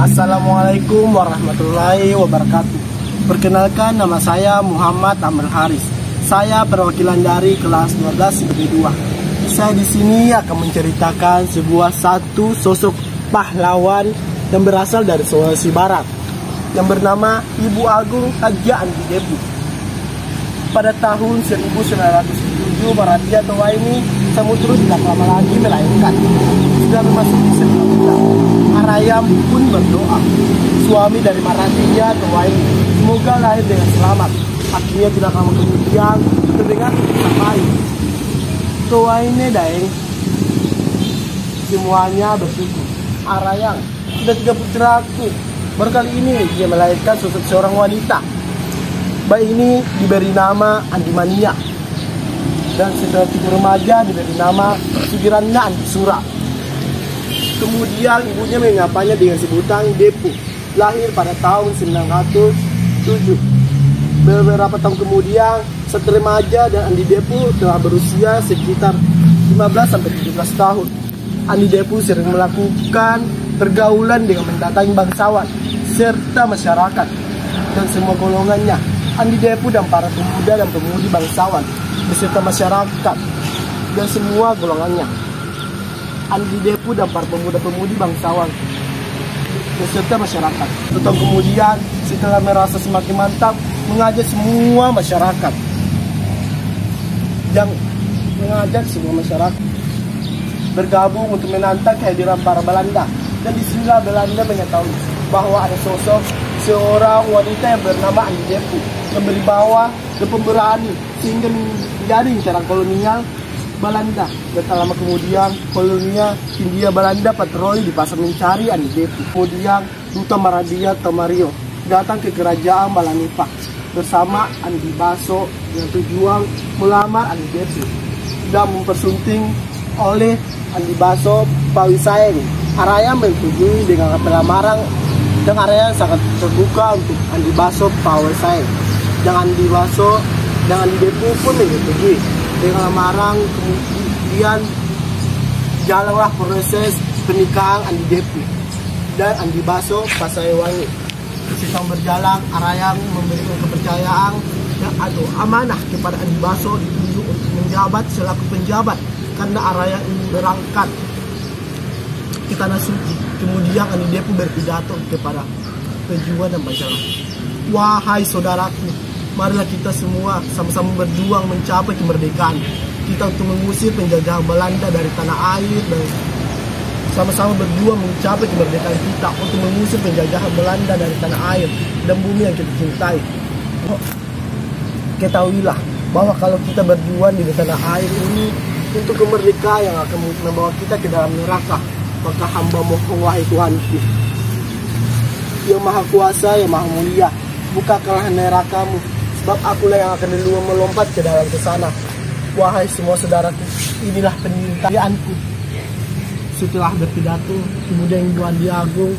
Assalamualaikum warahmatullahi wabarakatuh. Perkenalkan, nama saya Muhammad Amr Haris. Saya perwakilan dari kelas 12 IPB 2. Saya di sini akan menceritakan satu sosok pahlawan yang berasal dari Sulawesi Barat yang bernama Ibu Agung Hadja Andi Depu. Pada tahun 1907 Maratia Tuwaini Samudro tidak lama lagi melahirkan. Sudah memasuki 9 bulan. Arayam pun berdoa, suami dari Maratia Tuwaini, semoga lahir dengan selamat. Akhirnya tidak lama kemudian terdengar sampai Tuwaini daeng semuanya bersyukur. Arayam, sudah 3 putraku, baru kali ini dia melahirkan sosok seorang wanita. Bayi ini diberi nama Andi Mania, dan setelah 3 remaja diberi nama Sugiranna Andi Sura. Kemudian ibunya mengapanya dengan sebutan Depu, lahir pada tahun 1907. Beberapa tahun kemudian, setelah remaja dan Andi Depu telah berusia sekitar 15-17 tahun. Andi Depu sering melakukan pergaulan dengan mendatangi bangsawan serta masyarakat dan semua golongannya. Andi Depu dan para pemuda dan pemudi bangsawan beserta masyarakat dan semua golongannya. Andi Depu dan para pemuda-pemudi bangsawan beserta masyarakat. 1 tahun kemudian, setelah merasa semakin mantap, mengajak semua masyarakat bergabung untuk menantang kehadiran para Belanda. Dan disinilah Belanda mengetahui bahwa ada sosok seorang wanita yang bernama Andi Depu yang berwibawa dan pemberani sehingga menjadi incaran kolonial Belanda. Dan tak lama kemudian kolonial Hindia Belanda patroli di pasar mencari Andi Depu. Kemudian Duta Maradia Tomario datang ke kerajaan Balanipa bersama Andi Baso dengan tujuan melamar Andi Depu dan mempersunting oleh Andi Baso Pawisaeng. Arayam menyetujui dengan pelamaran dan Arayam sangat terbuka untuk Andi Baso Pawisaeng. Dan Andi Baso dan Andi Depu pun menyetujui dengan lamaran. Kemudian jalanlah proses pernikahan Andi Depu dan Andi Baso Pasaewangi. Setelah berjalan, Arayam memberikan kepercayaan dan amanah kepada Andi Baso ditunjuk untuk menjabat selaku penjabat karena Arayam ingin berangkat ke tanah suci. Kemudian Andi Depu berpidato kepada pejuang dan masyarakat. Wahai saudaraku, marilah kita semua sama-sama berjuang mencapai kemerdekaan kita untuk mengusir penjajahan Belanda dari tanah air, dan sama-sama berjuang mencapai kemerdekaan kita untuk mengusir penjajahan Belanda dari tanah air dan bumi yang kita cintai. Ketahuilah bahwa kalau kita berjuang di tanah air ini untuk kemerdekaan yang akan membawa kita ke dalam neraka, maka hamba mohon wahai Tuhanku yang maha kuasa, yang maha mulia, bukakanlah nerakamu, sebab akulah yang akan duluan melompat ke dalam ke sana. Wahai semua saudaraku, inilah pencintaanku. Setelah berpidato, kemudian Ibu Andi Agung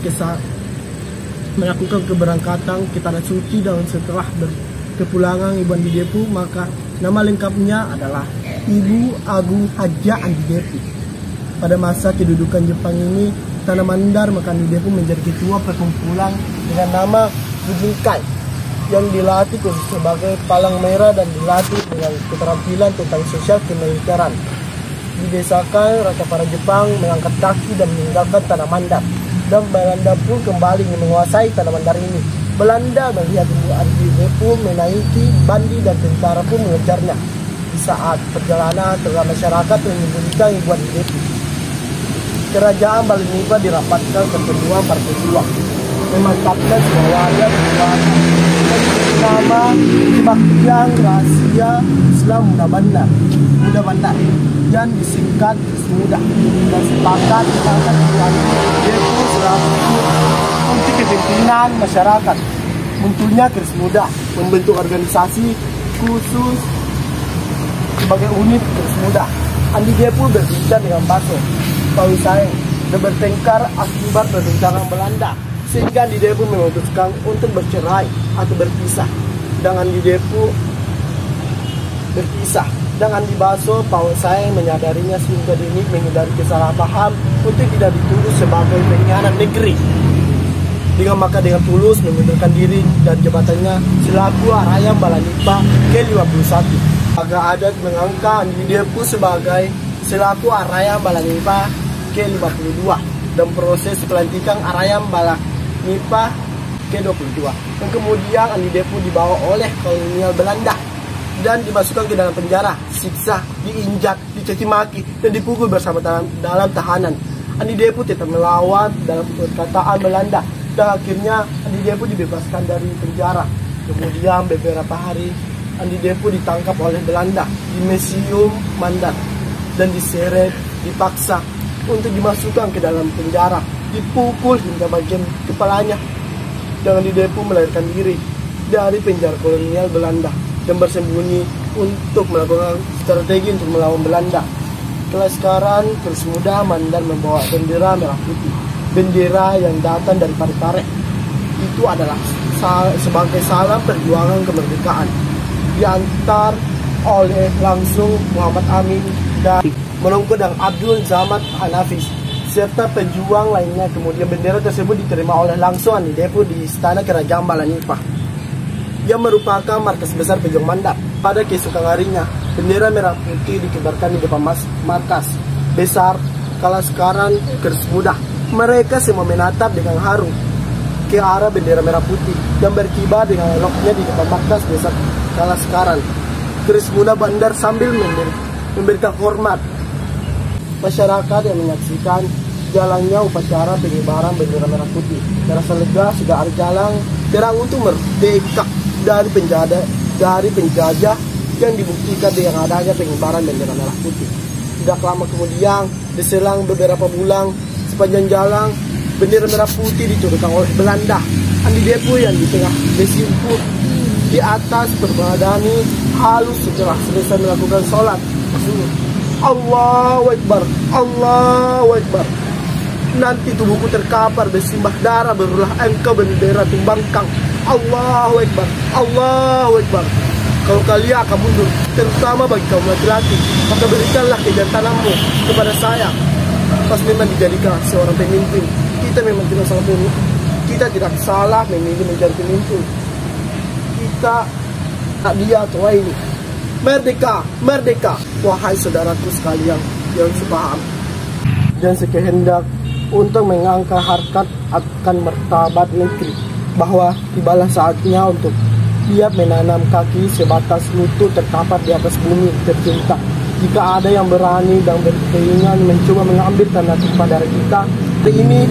melakukan keberangkatan ke tanah suci, dan setelah kepulangan Ibu Andi Depu, maka nama lengkapnya adalah Ibu Agung Hadja Andi Depu. Pada masa kedudukan Jepang ini, Tanah Mandar, maka Andi Depu menjadi ketua perkumpulan dengan nama Bujingkai yang dilatih khusus sebagai palang merah dan dilatih dengan keterampilan tentang sosial kemiliteran. Didesakan Raja para Jepang mengangkat kaki dan meninggalkan Tanah Mandar, dan Belanda pun kembali menguasai Tanah Mandar ini. Belanda melihat Ibu Andi Depu menaiki bandi dan tentara pun mengejarnya. Di saat perjalanan, tengah masyarakat menyembunyikan Ibu Andi Depu. Kerajaan Balanipa dirapatkan ke kedua para pejuang, memantapkan semua warga perjuangan nama kebaktian rahasia Islam Muda Bandar yang disingkat Muda, dan sepakat mengangkat Ibu Andi Depu selaku untuk kepimpinan masyarakat. Munculnya Keris Muda membentuk organisasi khusus sebagai unit Keris Muda. Andi Depu berbicara dengan Baso Pawisaeng dan bertengkar akibat perbincangan Belanda, sehingga Andi Depu memutuskan untuk bercerai atau berpisah. Dan Andi Depu berpisah dan Andi Baso Pawisaeng menyadarinya sehingga dini menghindari kesalahpaham untuk tidak dituduh sebagai pengkhianat negeri. dengan tulus mengundurkan diri dan jabatannya selaku Arayam Balanipa ke-51. Agak adat mengangkat Andi Depu sebagai selaku Arayam Balanipa ke-52 dan proses pelantikan Arayam Balanipa ke-22. Dan kemudian Andi Depu dibawa oleh kolonial Belanda dan dimasukkan ke dalam penjara, siksa, diinjak, dicaci maki, dan dipukul bersama dalam tahanan. Andi Depu tetap melawan dalam perkataan Belanda dan akhirnya Andi Depu dibebaskan dari penjara. Kemudian beberapa hari Andi Depu ditangkap oleh Belanda di Museum Mandar dan diseret, dipaksa untuk dimasukkan ke dalam penjara, dipukul hingga bagian kepalanya. Dan Andi Depu melarikan diri dari penjara kolonial Belanda dan bersembunyi untuk melakukan strategi untuk melawan Belanda. Sekarang terus muda Mandar membawa bendera merah putih, bendera yang datang dari Parepare. Itu adalah sebagai salam perjuangan kemerdekaan, diantar oleh langsung Muhammad Amin dan Menungko dan Abdul Samad Hanafis serta pejuang lainnya. Kemudian bendera tersebut diterima oleh langsung Andi Depu di Istana Kerajaan Balanipa yang merupakan markas besar pejuang Mandar. Pada keesokan harinya, bendera merah putih dikibarkan di depan markas besar Kalaskaran Kers Muda. Mereka semua menatap dengan haru ke arah bendera merah putih dan berkibar dengan eloknya di depan markas besar Kalaskaran Kers Muda Bandar sambil memberikan hormat. Masyarakat yang menyaksikan jalannya upacara pengibaran bendera merah putih merasa lega sudah ada jalan terang untuk merdeka dari penjajah yang dibuktikan dengan adanya pengibaran bendera merah putih. Tidak lama kemudian, diselang beberapa bulan, sepanjang jalan bendera merah putih diturunkan oleh Belanda. Andi Depu yang di tengah bersimpul di atas berbadani halus setelah selesai melakukan sholat Allahu Akbar, Allahu Akbar. Nanti tubuhku terkapar bersimbah darah, berulah engkau bendera tumbangkang. Allahu Akbar, Allahu Akbar. Kalau kalian akan mundur, terutama bagi kaum laki-laki, maka berikanlah kejantananmu kepada saya. Pas memang dijadikan seorang pemimpin, kita memang tidak salah pemimpin. Kita tidak salah memilih menjadi pemimpin. Kita tak dia atau ini. Merdeka, merdeka, wahai saudaraku sekalian yang sepaham dan sekehendak untuk mengangkat harkat akan martabat negeri, bahwa tibalah saatnya untuk tiap menanam kaki sebatas lutut terkapar di atas bumi tercinta. Jika ada yang berani dan berkeinginan mencoba mengambil tanah tumpah darah kita, hari ini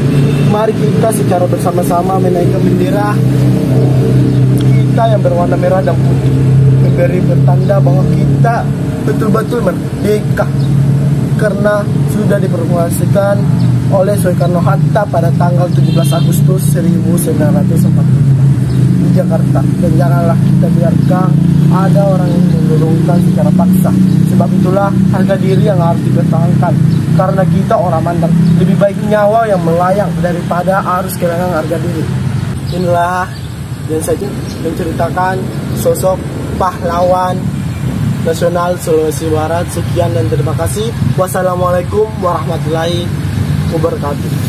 mari kita secara bersama-sama menaikkan bendera kita yang berwarna merah dan putih, memberi bertanda bahwa kita betul-betul merdeka karena sudah dipromosikan oleh Soekarno-Hatta pada tanggal 17 Agustus 1945 di Jakarta. Dan janganlah kita biarkan ada orang yang mendorongkan secara paksa. Sebab itulah harga diri yang harus dipertahankan, karena kita orang Mandar lebih baik nyawa yang melayang daripada harus kehilangan harga diri. Inilah yang saya menceritakan sosok pahlawan nasional Sulawesi Barat. Sekian dan terima kasih. Wassalamualaikum warahmatullahi wabarakatuh.